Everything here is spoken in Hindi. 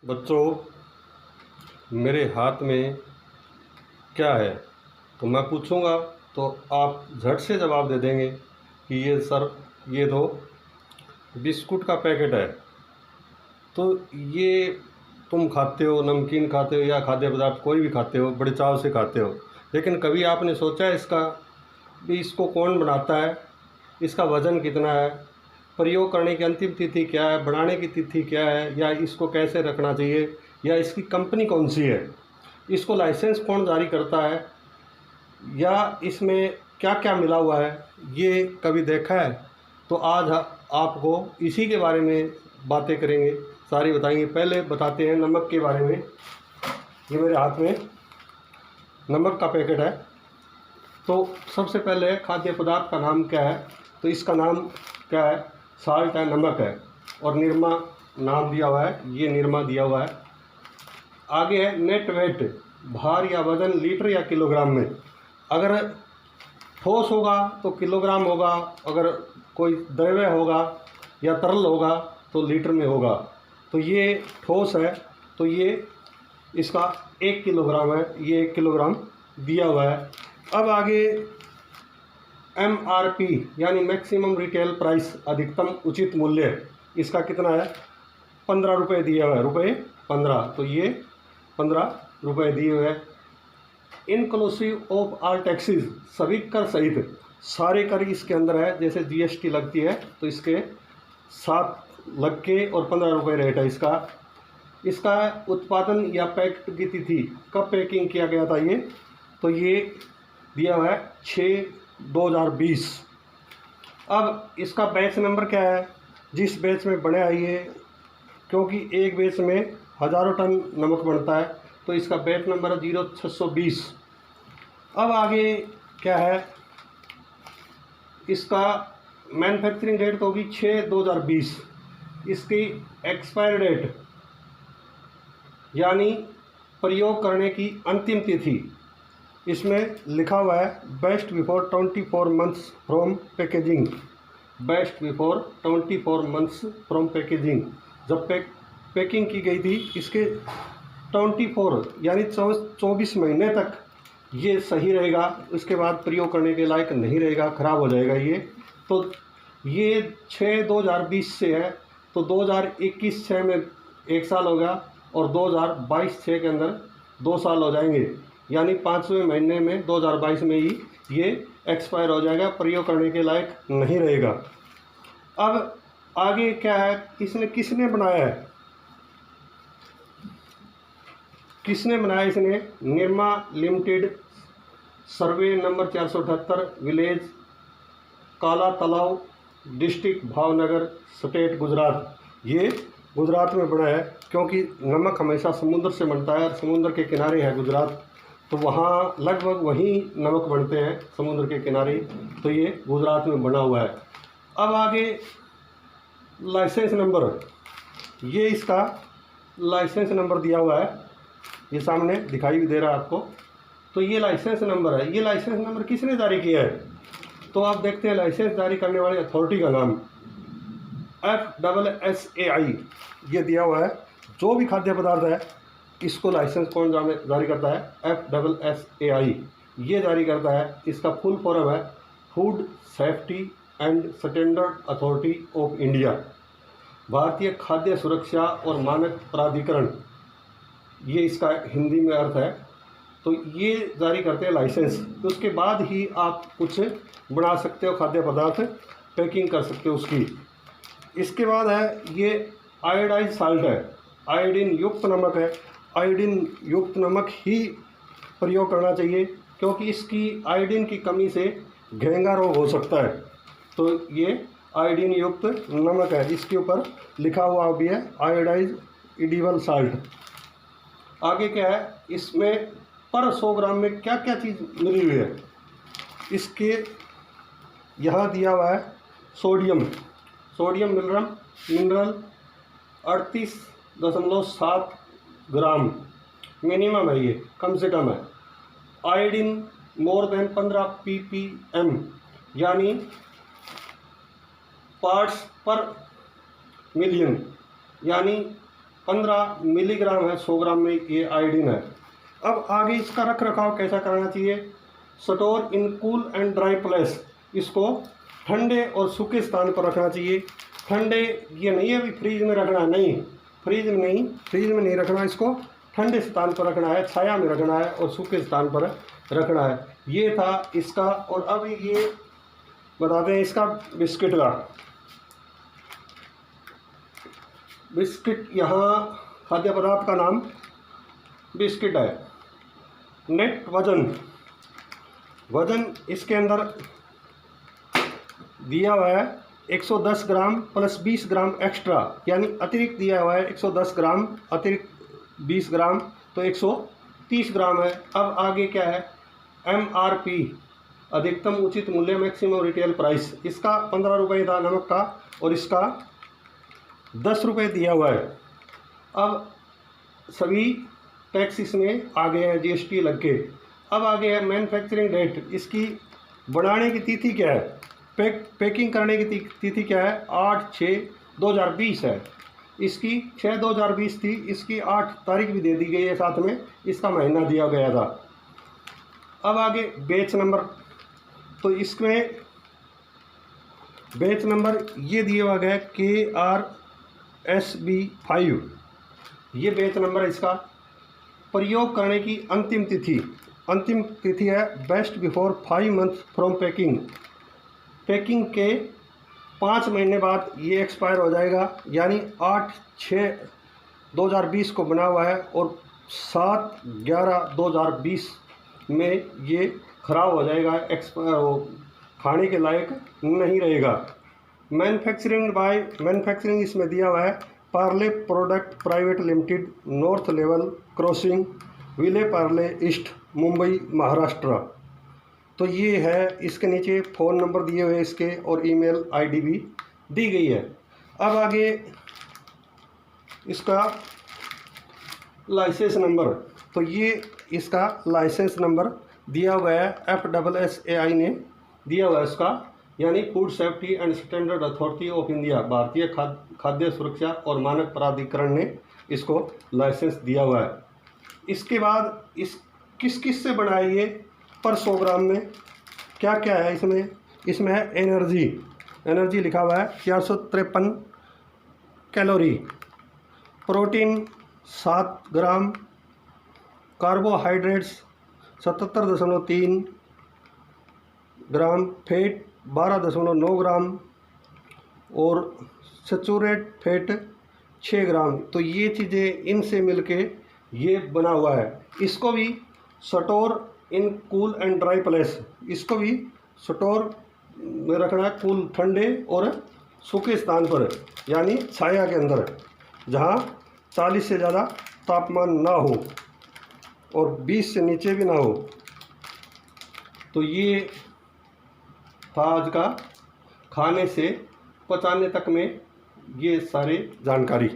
बच्चों, मेरे हाथ में क्या है? तो मैं पूछूंगा तो आप झट से जवाब दे देंगे कि ये सर, ये तो बिस्कुट का पैकेट है। तो ये तुम खाते हो, नमकीन खाते हो या खाद्य पदार्थ कोई भी खाते हो, बड़े चाव से खाते हो। लेकिन कभी आपने सोचा है इसका भी इसको कौन बनाता है, इसका वज़न कितना है, प्रयोग करने की अंतिम तिथि क्या है, बनाने की तिथि क्या है, या इसको कैसे रखना चाहिए, या इसकी कंपनी कौन सी है, इसको लाइसेंस कौन जारी करता है, या इसमें क्या क्या मिला हुआ है, ये कभी देखा है? तो आज आपको इसी के बारे में बातें करेंगे, सारी बताएंगे। पहले बताते हैं नमक के बारे में। ये मेरे हाथ में नमक का पैकेट है। तो सबसे पहले खाद्य पदार्थ का नाम क्या है? तो इसका नाम क्या है? साल्ट है, नमक है, और निरमा नाम दिया हुआ है, ये निरमा दिया हुआ है। आगे है नेट वेट, भार या वजन लीटर या किलोग्राम में। अगर ठोस होगा तो किलोग्राम होगा, अगर कोई द्रव्य होगा या तरल होगा तो लीटर में होगा। तो ये ठोस है तो ये इसका 1 किलोग्राम है, ये 1 किलोग्राम दिया हुआ है। अब आगे MRP यानी मैक्सिमम रिटेल प्राइस, अधिकतम उचित मूल्य, इसका कितना है? 15 रुपये दिया हुआ है, रुपये 15। तो ये 15 रुपये दिए हुए हैं। इनक्लूसिव ऑफ ऑल टैक्सेस, सभी कर सहित सारे कर इसके अंदर है। जैसे GST लगती है तो इसके साथ लग के और 15 रुपये रेट है इसका। इसका उत्पादन या पैकेट की तिथि, कब पैकिंग किया गया था ये? तो ये दिया हुआ है 6/2020। अब इसका बैच नंबर क्या है, जिस बैच में बने आई है, क्योंकि एक बैच में हज़ारों टन नमक बनता है, तो इसका बैच नंबर है 0620। अब आगे क्या है, इसका मैन्युफैक्चरिंग डेट तो होगी 6/2020। इसकी एक्सपायर डेट यानी प्रयोग करने की अंतिम तिथि, इसमें लिखा हुआ है best before 24 months from packaging. Best before 24 months from packaging, जब पैकिंग की गई थी इसके 24 यानी 24 महीने तक ये सही रहेगा। उसके बाद प्रयोग करने के लायक नहीं रहेगा, ख़राब हो जाएगा ये। तो ये 6/2020 से है, तो 2021-6 में 1 साल हो गया, और 2022-6 के अंदर 2 साल हो जाएंगे, यानी 5वें महीने में 2022 में ही ये एक्सपायर हो जाएगा, प्रयोग करने के लायक नहीं रहेगा। अब आगे क्या है, इसने किसने बनाया है? किसने बनाया इसने? Nirma limited, survey number 478, village काला तालाव, डिस्ट्रिक्ट भावनगर, स्टेट गुजरात। ये गुजरात में बना है, क्योंकि नमक हमेशा समुद्र से बनता है और समुद्र के किनारे है गुजरात, तो वहाँ लगभग वहीं नमक बनते हैं, समुद्र के किनारे। तो ये गुजरात में बना हुआ है। अब आगे लाइसेंस नंबर, ये इसका लाइसेंस नंबर दिया हुआ है, ये सामने दिखाई भी दे रहा है आपको। तो ये लाइसेंस नंबर है। ये लाइसेंस नंबर किसने जारी किया है? तो आप देखते हैं लाइसेंस जारी करने वाली अथॉरिटी का नाम FSSAI, ये दिया हुआ है। जो भी खाद्य पदार्थ है इसको लाइसेंस कौन जारी करता है? FSSAI, ये जारी करता है। इसका फुल फॉर्म है food safety and standard authority of India, भारतीय खाद्य सुरक्षा और मानक प्राधिकरण, ये इसका हिंदी में अर्थ है। तो ये जारी करते हैं लाइसेंस। तो उसके बाद ही आप कुछ बना सकते हो, खाद्य पदार्थ पैकिंग कर सकते हो उसकी। इसके बाद है ये आयोडाइज साल्ट है, आयोडीन युक्त नमक है। आयोडीन युक्त नमक ही प्रयोग करना चाहिए, क्योंकि इसकी आयोडीन की कमी से घेंगा रोग हो सकता है। तो ये आयोडीन युक्त नमक है, इसके ऊपर लिखा हुआ भी है आयोडाइज इडिबल साल्ट। आगे क्या है, इसमें पर 100 ग्राम में क्या क्या चीज़ मिली हुई है? इसके यहाँ दिया हुआ है सोडियम मिनरल 38.7 ग्राम मिनिमम है, ये कम से कम है। आयोडीन मोर देन 15 ppm यानी पार्ट्स पर मिलियन, यानी 15 मिलीग्राम है 100 ग्राम में, ये आयोडीन है। अब आगे इसका रख रखाव कैसा करना चाहिए। Store in cool and dry place, इसको ठंडे और सूखे स्थान पर रखना चाहिए। ठंडे ये नहीं है अभी फ्रीज में रखना, नहीं फ्रीज में नहीं रखना, इसको ठंडे स्थान पर रखना है, छाया में रखना है और सूखे स्थान पर रखना है। ये था इसका। और अब ये बताते हैं इसका बिस्किट का। बिस्किट, यहाँ खाद्य पदार्थ का नाम बिस्किट है। नेट वजन इसके अंदर दिया हुआ है 110 ग्राम प्लस 20 ग्राम एक्स्ट्रा, यानी अतिरिक्त दिया हुआ है 110 ग्राम अतिरिक्त 20 ग्राम, तो 130 ग्राम है। अब आगे क्या है, MRP अधिकतम उचित मूल्य मैक्सिमम रिटेल प्राइस, इसका 15 रुपये था नमक का और इसका 10 रुपये दिया हुआ है। अब सभी टैक्स इसमें आ गए हैं, GST लग के। अब आगे है मैन्युफैक्चरिंग डेट, इसकी बनाने की तिथि क्या है, पैकिंग करने की तिथि क्या है, 8/6/2020 है। इसकी 6/2020 थी, इसकी 8 तारीख भी दे दी गई है, साथ में इसका महीना दिया गया था। अब आगे बैच नंबर, तो इसमें बैच नंबर ये दिया हुआ गया KRSB5, ये बैच नंबर है इसका। प्रयोग करने की अंतिम तिथि है best before 5 month from packing, packing के 5 महीने बाद ये एक्सपायर हो जाएगा, यानी 8/6/2020 को बना हुआ है और 7/11/2020 में ये ख़राब हो जाएगा, एक्सपायर हो, खाने के लायक नहीं रहेगा। मैन्युफैक्चरिंग इसमें दिया हुआ है Parle product private limited, north level crossing, Vile Parle east, Mumbai Maharashtra. तो ये है, इसके नीचे फ़ोन नंबर दिए हुए इसके और ईमेल आईडी भी दी गई है। अब आगे इसका लाइसेंस नंबर, तो ये इसका लाइसेंस नंबर दिया हुआ है, FSSAI ने दिया हुआ है इसका, यानी food safety and standard authority of India, भारतीय खाद्य सुरक्षा और मानक प्राधिकरण ने इसको लाइसेंस दिया हुआ है। इसके बाद किस से बनाया ये पर 100 ग्राम में क्या क्या है इसमें है एनर्जी लिखा हुआ है 453 कैलोरी, प्रोटीन 7 ग्राम, कार्बोहाइड्रेट्स 77.3 ग्राम, फैट 12.9 ग्राम और सैचुरेट फैट 6 ग्राम। तो ये चीज़ें इनसे मिलके ये बना हुआ है। इसको भी store in cool and dry place, इसको भी स्टोर में रखना है कूल ठंडे और सूखे स्थान पर, यानी छाया के अंदर, जहाँ 40 से ज़्यादा तापमान ना हो और 20 से नीचे भी ना हो। तो ये था आज का खाने से पचाने तक में ये सारे जानकारी।